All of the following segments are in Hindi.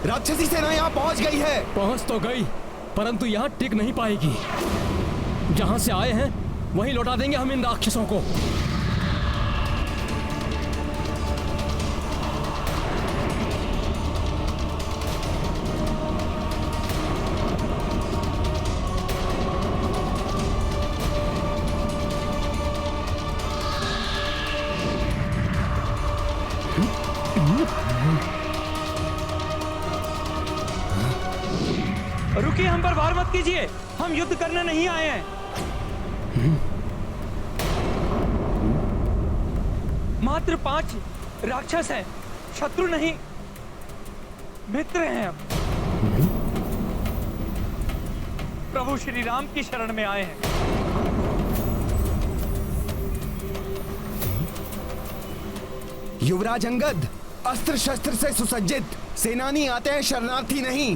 राक्षसी सेना यहाँ पहुंच गई है। पहुंच तो गई, परंतु यहाँ टिक नहीं पाएगी। जहां से आए हैं वहीं लौटा देंगे हम इन राक्षसों को। रुकिए, हम पर वार मत कीजिए, हम युद्ध करने नहीं आए हैं। मात्र 5 राक्षस हैं, शत्रु नहीं, मित्र हैं हम। प्रभु श्री राम की शरण में आए हैं। युवराज अंगद, अस्त्र शस्त्र से सुसज्जित सेनानी आते हैं, शरणार्थी नहीं।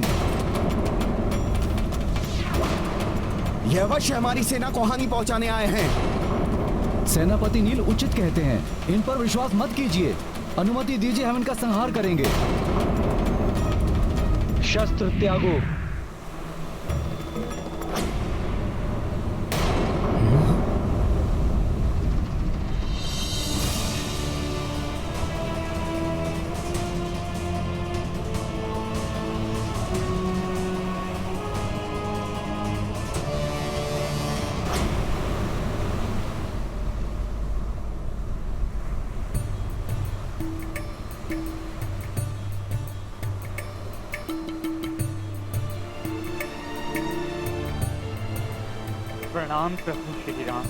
यह अवश्य हमारी सेना को हानि पहुंचाने आए हैं। सेनापति नील उचित कहते हैं, इन पर विश्वास मत कीजिए। अनुमति दीजिए, हम इनका संहार करेंगे। शस्त्र त्यागो। प्रणाम प्रभु श्री राम।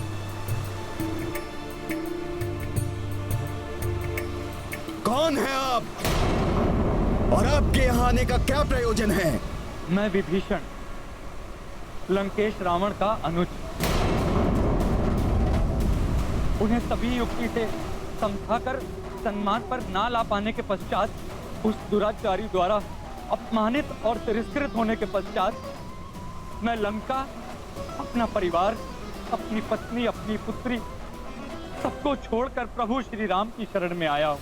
कौन है आप और आपके यहाँ आने का क्या प्रयोजन है? मैं विभीषण, लंकेश रावण का अनुज। उन्हें सभी युक्ति से समझाकर सम्मान पर ना ला पाने के पश्चात, उस दुराचारी द्वारा अपमानित और तिरस्कृत होने के पश्चात, मैं लंका, अपना परिवार, अपनी पत्नी, अपनी पुत्री, सबको छोड़कर प्रभु श्री राम की शरण में आया हूं।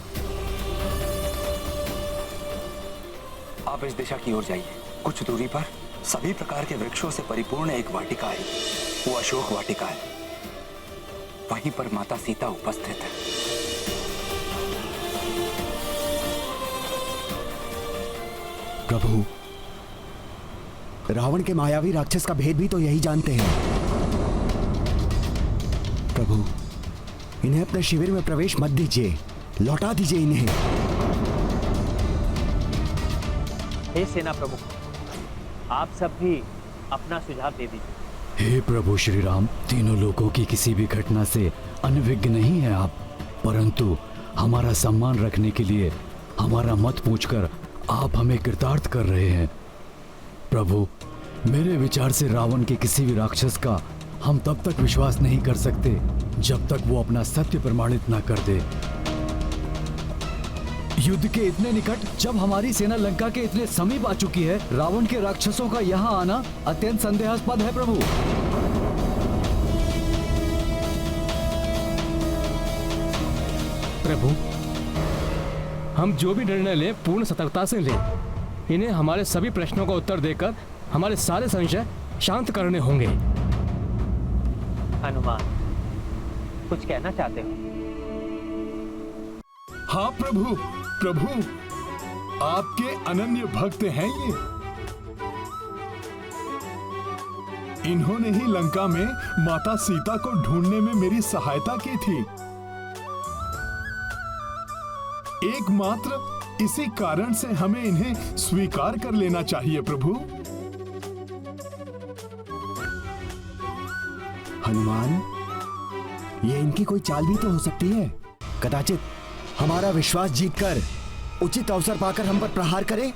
आप इस दिशा की ओर जाइए। कुछ दूरी पर सभी प्रकार के वृक्षों से परिपूर्ण एक वाटिका है। वो अशोक वाटिका है। वहीं पर माता सीता उपस्थित है। प्रभु, रावण के मायावी राक्षस का भेद भी तो यही जानते हैं। प्रभु, इन्हें अपने शिविर में प्रवेश मत दीजिए, लौटा दीजिए इन्हें। हे सेना प्रमुख, आप सब भी अपना सुझाव दे दीजिए। हे प्रभु श्री राम, तीनों लोगों की किसी भी घटना से अनभिज्ञ नहीं है आप, परंतु हमारा सम्मान रखने के लिए हमारा मत पूछकर आप हमें कृतार्थ कर रहे हैं। प्रभु, मेरे विचार से रावण के किसी भी राक्षस का हम तब तक विश्वास नहीं कर सकते जब तक वो अपना सत्य प्रमाणित ना कर दे। युद्ध के इतने निकट जब हमारी सेना लंका के इतने समीप आ चुकी है, रावण के राक्षसों का यहाँ आना अत्यंत संदेहास्पद है। प्रभु, प्रभु, हम जो भी निर्णय लें पूर्ण सतर्कता से लें। इन्हें हमारे सभी प्रश्नों का उत्तर देकर हमारे सारे संशय शांत करने होंगे। हनुमान, कुछ कहना चाहते हो? हाँ प्रभु, प्रभु आपके अनन्य भक्त हैं ये। इन्होंने ही लंका में माता सीता को ढूंढने में मेरी सहायता की थी। एकमात्र इसी कारण से हमें इन्हें स्वीकार कर लेना चाहिए प्रभु। हनुमान, ये इनकी कोई चाल भी तो हो सकती है। कदाचित हमारा विश्वास जीतकर उचित अवसर पाकर हम पर प्रहार करे।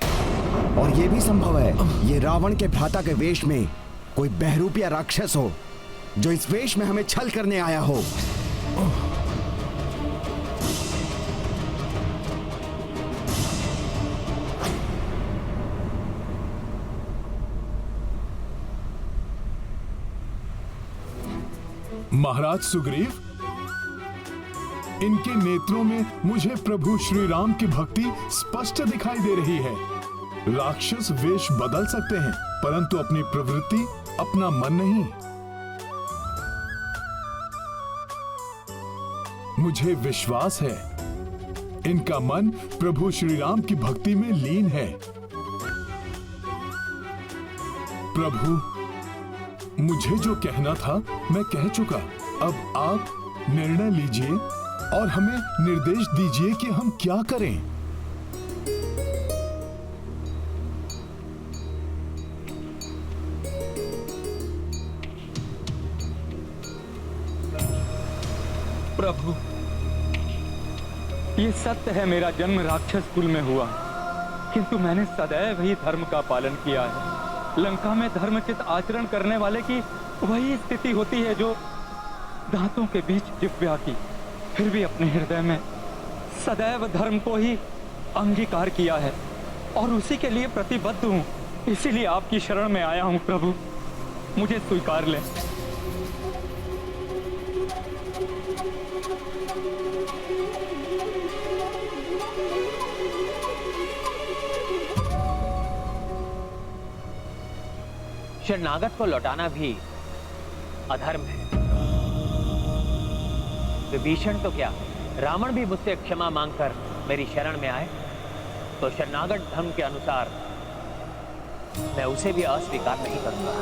और यह भी संभव है ये रावण के भ्राता के वेश में कोई बहरूप या राक्षस हो, जो इस वेश में हमें छल करने आया हो। महाराज सुग्रीव, इनके नेत्रों में मुझे प्रभु श्री राम की भक्ति स्पष्ट दिखाई दे रही है। राक्षस वेश बदल सकते हैं, परंतु अपनी प्रवृत्ति, अपना मन नहीं। मुझे विश्वास है इनका मन प्रभु श्री राम की भक्ति में लीन है। प्रभु, मुझे जो कहना था मैं कह चुका। अब आप निर्णय लीजिए और हमें निर्देश दीजिए कि हम क्या करें। प्रभु, ये सत्य है, मेरा जन्म राक्षस कुल में हुआ, किंतु मैंने सदैव ही धर्म का पालन किया है। लंका में धर्मचित आचरण करने वाले की वही स्थिति होती है जो दांतों के बीच जिह्वा की। फिर भी अपने हृदय में सदैव धर्म को ही अंगीकार किया है और उसी के लिए प्रतिबद्ध हूँ। इसीलिए आपकी शरण में आया हूँ प्रभु, मुझे स्वीकार लें। शरणागत को लौटाना भी अधर्म है। विभीषण तो क्या, रावण भी मुझसे क्षमा मांगकर मेरी शरण में आए तो शरणागत धर्म के अनुसार मैं उसे भी अस्वीकार नहीं करूंगा।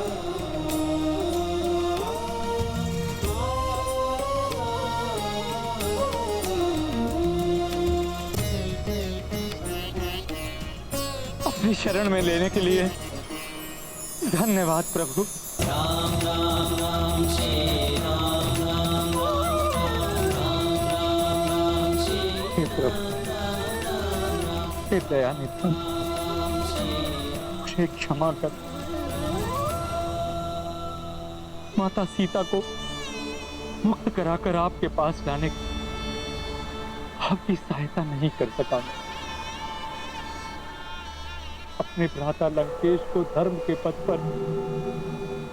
अपनी शरण में लेने के लिए धन्यवाद प्रभु। हे प्रभु, हे दयानिधि, मुझे क्षमा कर। माता सीता को मुक्त कराकर आपके पास लाने की आपकी सहायता नहीं कर सका। अपने भ्राता लंकेश को धर्म के पथ पर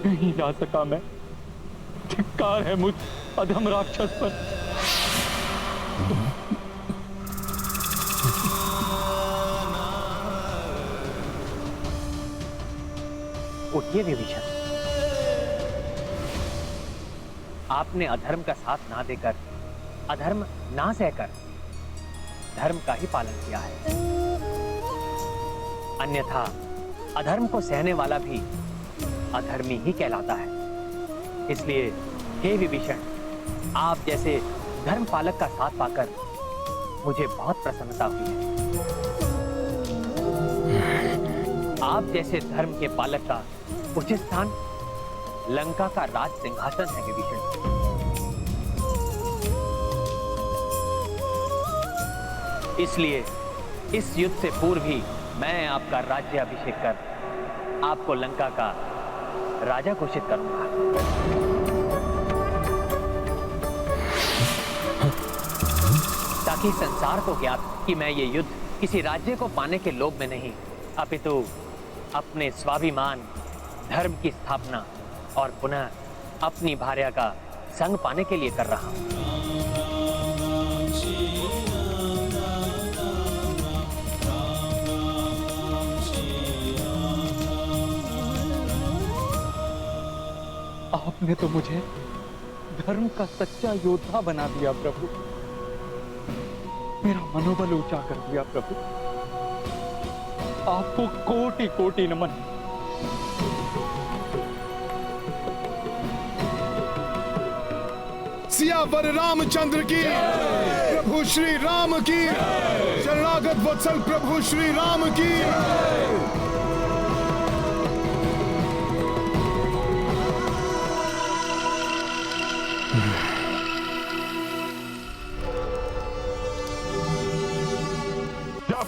नहीं ला सका मैं। धिक्कार है मुझ अधम राक्षस पर। उठिए विभीषण, आपने अधर्म का साथ ना देकर, अधर्म ना सहकर धर्म का ही पालन किया है। अन्यथा अधर्म को सहने वाला भी अधर्मी ही कहलाता है। इसलिए हे विभीषण, आप जैसे धर्म पालक का साथ पाकर मुझे बहुत प्रसन्नता हुई है। आप जैसे धर्म के पालक का उचित स्थान लंका का राज सिंहासन है विभीषण। इसलिए इस युद्ध से पूर्व ही मैं आपका राज्य अभिषेक कर आपको लंका का राजा घोषित करूंगा। ताकि संसार को ज्ञात कि मैं ये युद्ध किसी राज्य को पाने के लोभ में नहीं, अपितु अपने स्वाभिमान, धर्म की स्थापना और पुनः अपनी भार्या का संग पाने के लिए कर रहा हूं। आपने तो मुझे धर्म का सच्चा योद्धा बना दिया प्रभु। मेरा मनोबल ऊंचा कर दिया प्रभु। आपको कोटि कोटि नमन। सियावर रामचंद्र की, प्रभु श्री राम की, शरणागत वत्सल प्रभु श्री राम की।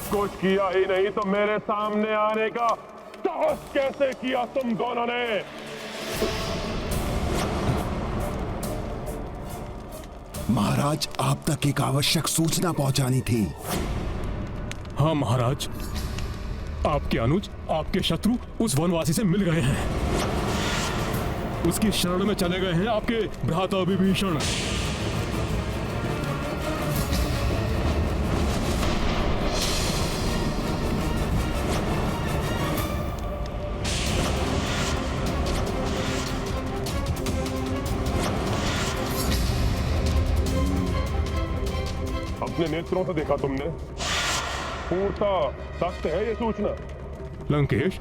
कुछ किया ही नहीं तो मेरे सामने आने का साहस कैसे किया तुम दोनों ने? महाराज, आप तक एक आवश्यक सूचना पहुंचानी थी। हाँ महाराज, आपके अनुज, आपके शत्रु उस वनवासी से मिल गए हैं। उसकी शरण में चले गए हैं आपके भ्राता विभीषण। कितने नेत्रों से देखा तुमने? पूर्णता सत्य है ये सूचना? लंकेश,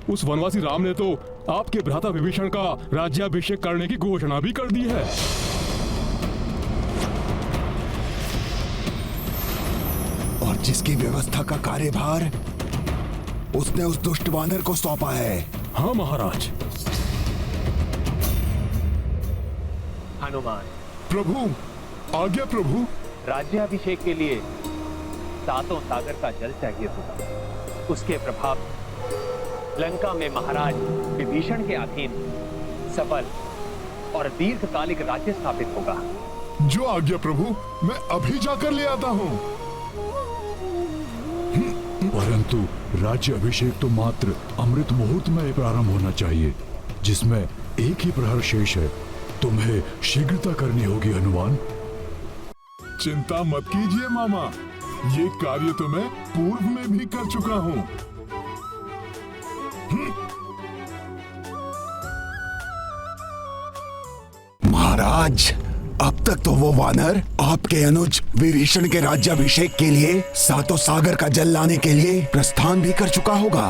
उस वनवासी राम ने तो आपके भ्राता विभीषण का राज्याभिषेक करने की घोषणा भी कर दी है। और जिसकी व्यवस्था का कार्यभार उसने उस दुष्ट वानर को सौंपा है। हाँ महाराज। हनुमान, प्रभु, आज्ञा प्रभु। राज्याभिषेक के लिए 7 सागर का जल चाहिए होगा। उसके प्रभाव लंका में महाराज विभीषण के अधीन सफल और दीर्घकालिक राज्य स्थापित होगा। जो आज्ञा प्रभु, मैं अभी जाकर ले आता हूँ। परंतु राज्य अभिषेक तो मात्र अमृत मुहूर्त में प्रारंभ होना चाहिए, जिसमें एक ही प्रहर शेष है। तुम्हें शीघ्रता करनी होगी हनुमान। चिंता मत कीजिए मामा, ये कार्य तो मैं पूर्व में भी कर चुका हूँ। महाराज, अब तक तो वो वानर आपके अनुज विभीषण के राज्याभिषेक के लिए 7 सागर का जल लाने के लिए प्रस्थान भी कर चुका होगा।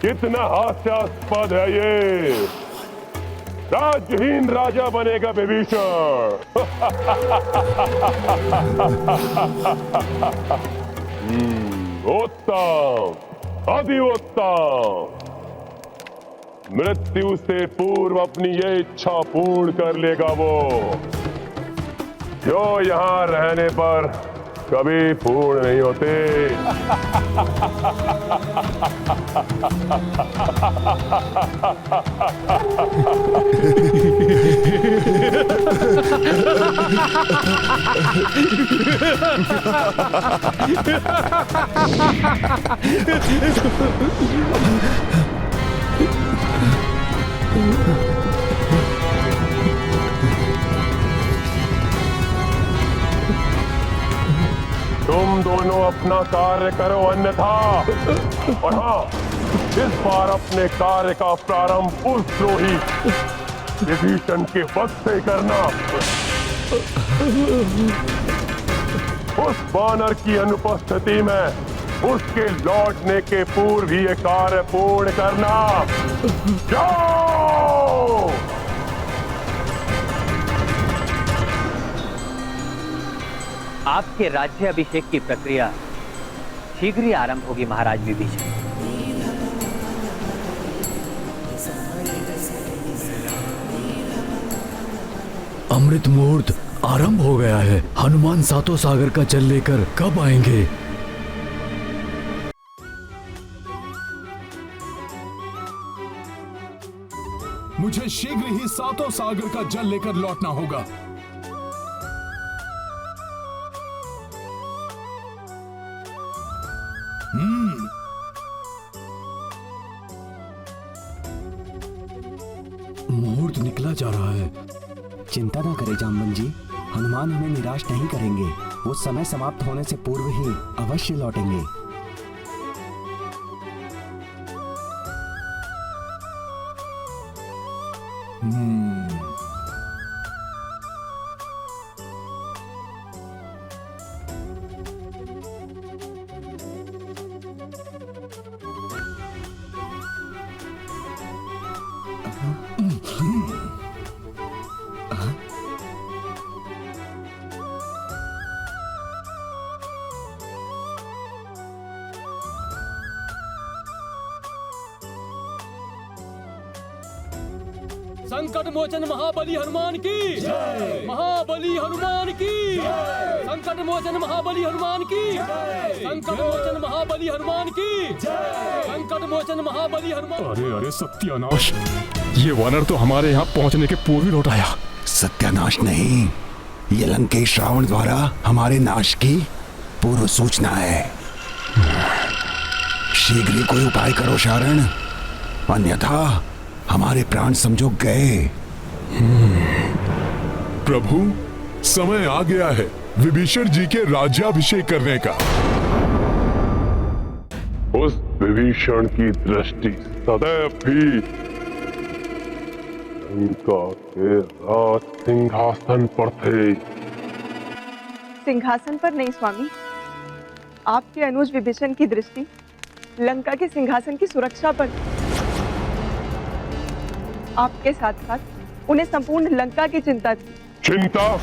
कितना हास्यास्पद है ये! राजहीन राजा बनेगा विभीषण। उत्तम, अति उत्तम। मृत्यु से पूर्व अपनी ये इच्छा पूर्ण कर लेगा वो, जो यहाँ रहने पर कभी पूर्ण नहीं होते। तुम दोनों अपना कार्य करो, अन्यथा। और हाँ, इस बार अपने कार्य का प्रारंभ उस द्रोही विभीषण के वध से करना। उस वानर की अनुपस्थिति में उसके लौटने के पूर्व ही ये कार्य पूर्ण करना। जाओ! आपके राज्याभिषेक की प्रक्रिया शीघ्र ही आरंभ होगी महाराज विभीषण। अमृत मुहूर्त आरंभ हो गया है। हनुमान 7 सागर का जल लेकर कब आएंगे? मुझे शीघ्र ही 7 सागर का जल लेकर लौटना होगा। मुहूर्त निकला जा रहा है। चिंता ना करें जामवन जी, हनुमान हमें निराश नहीं करेंगे। वो समय समाप्त होने से पूर्व ही अवश्य लौटेंगे। संकट मोचन महाबली हनुमान की जय। महाबली हनुमान की जय। संकट मोचन महाबली हनुमान की जय। संकट मोचन महाबली हनुमान की जय। संकट मोचन महाबली हनुमान। अरे अरे सत्यानाश, ये वानर तो हमारे यहाँ पहुँचने के पूर्व ही लौट आया। सत्यानाश नहीं, ये लंकेश रावण द्वारा हमारे नाश की पूर्व सूचना है। शीघ्र ही कोई उपाय करो शारण, अन्यथा हमारे प्राण समझो गए। प्रभु, समय आ गया है विभीषण जी के राज्याभिषेक करने का। उस विभीषण की दृष्टि सदैव भी लंका के राज सिंहासन पर थे। सिंहासन पर नहीं स्वामी, आपके अनुज विभीषण की दृष्टि लंका के सिंहासन की सुरक्षा पर थी। आपके साथ साथ उन्हें संपूर्ण लंका की चिंता थी। चिंता?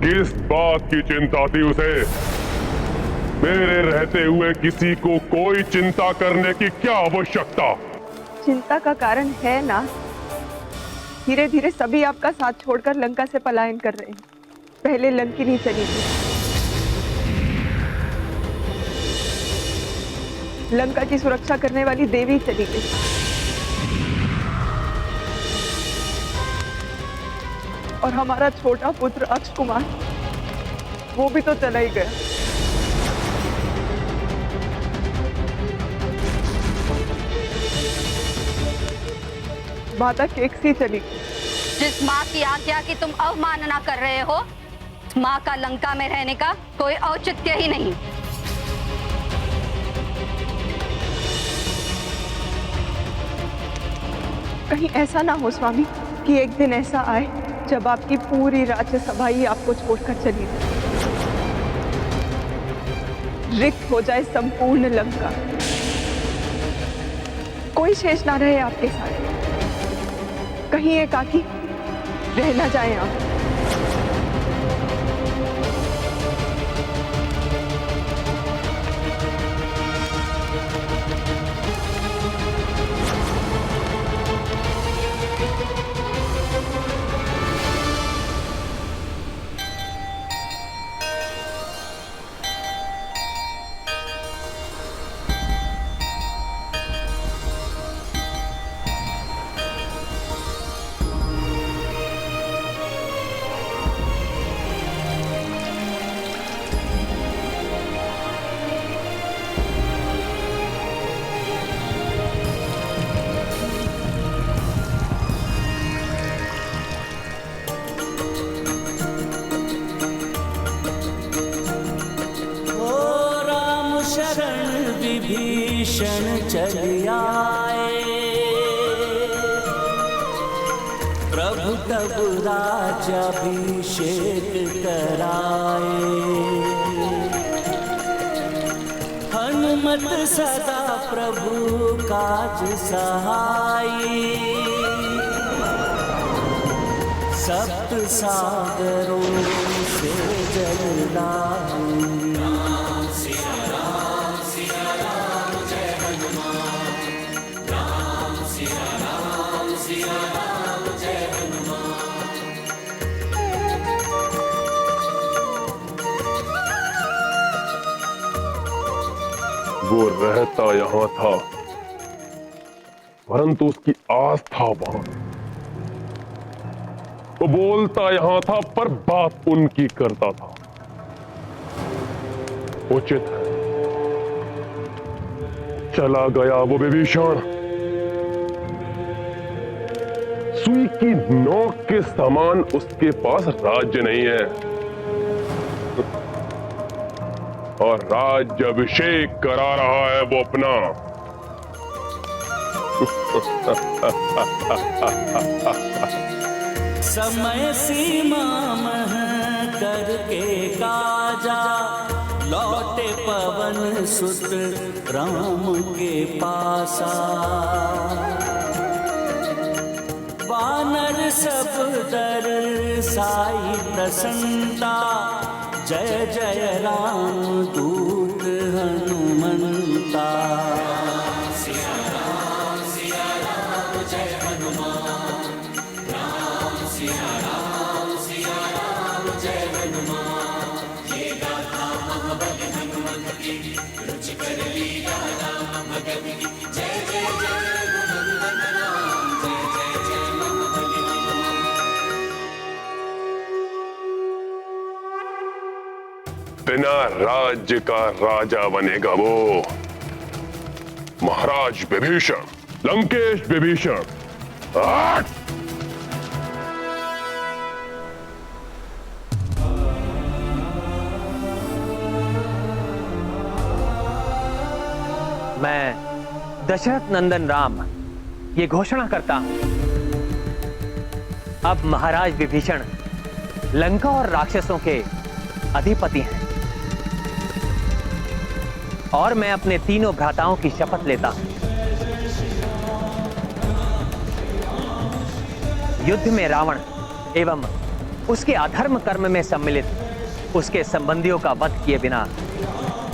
किस बात की चिंता थी उसे? मेरे रहते हुए किसी को कोई चिंता करने की क्या आवश्यकता? चिंता का कारण है ना, धीरे धीरे सभी आपका साथ छोड़कर लंका से पलायन कर रहे हैं। पहले लंकिनी चली गई, लंका की सुरक्षा करने वाली देवी चली गई, और हमारा छोटा पुत्र अक्ष कुमार वो भी तो चला ही गया। माता केकसी चली गई। जिस माँ की आज्ञा की तुम अवमानना कर रहे हो, माँ का लंका में रहने का कोई औचित्य ही नहीं। कहीं ऐसा ना हो स्वामी कि एक दिन ऐसा आए जब आपकी पूरी राज्यसभा ही आपको छोड़कर चली जाए, रिक्त हो जाए संपूर्ण लंका, कोई शेष ना रहे आपके साथ। कहीं एकाकी रह ना जाए आप। विभीषण चली आए, प्रभु तब राज्याभिषेक कराए। हनुमत सदा प्रभु काज सहाई, सप्त सागरों से जल लाई। वो रहता यहां था, परंतु उसकी आस्था वहां। वो बोलता यहां था, पर बात उनकी करता था। उचित है, चला गया वो विभीषण, सुई की नोक के समान उसके पास राज्य नहीं है, और राज्य अभिषेक करा रहा है वो अपना। समय सीमा मह करके काजा, लौटे पवन सुत राम के पासा। वानर सब दर साई प्रसन्नता, जय जय राम दूत हनुमंता। सिया राम जय हनुमान, राम सिया राम जय हनुमान। ये गाथा महाबल हनुमत की, रुचि कर लीला राम भगत की। जय जय जय रघुनंदन राम, जय जय जय महाबल हनुमान। बिना राज्य का राजा बनेगा वो महाराज विभीषण, लंकेश विभीषण। मैं दशरथ नंदन राम ये घोषणा करता हूं, अब महाराज विभीषण लंका और राक्षसों के अधिपति हैं और मैं अपने तीनों भ्राताओं की शपथ लेता हूं, युद्ध में रावण एवं उसके अधर्म कर्म में सम्मिलित उसके संबंधियों का वध किए बिना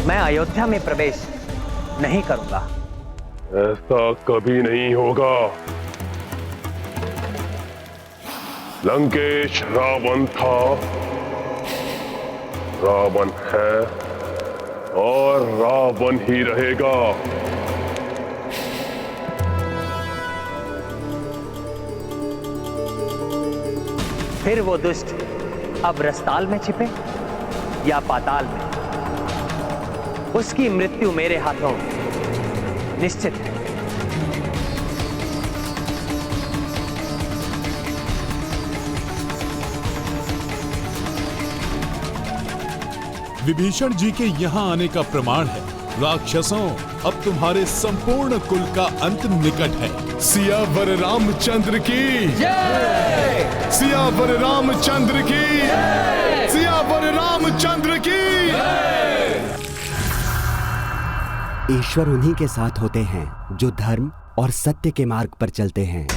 मैं अयोध्या में प्रवेश नहीं करूंगा। ऐसा कभी नहीं होगा। लंकेश रावण था, रावण है और रावण ही रहेगा। फिर वो दुष्ट अब रसताल में छिपे या पाताल में, उसकी मृत्यु मेरे हाथों निश्चित है। विभीषण जी के यहाँ आने का प्रमाण है, राक्षसों अब तुम्हारे संपूर्ण कुल का अंत निकट है। सियावर रामचंद्र की जय, सियावर रामचंद्र की जय, सियावर रामचंद्र की जय। ईश्वर उन्हीं के साथ होते हैं जो धर्म और सत्य के मार्ग पर चलते हैं।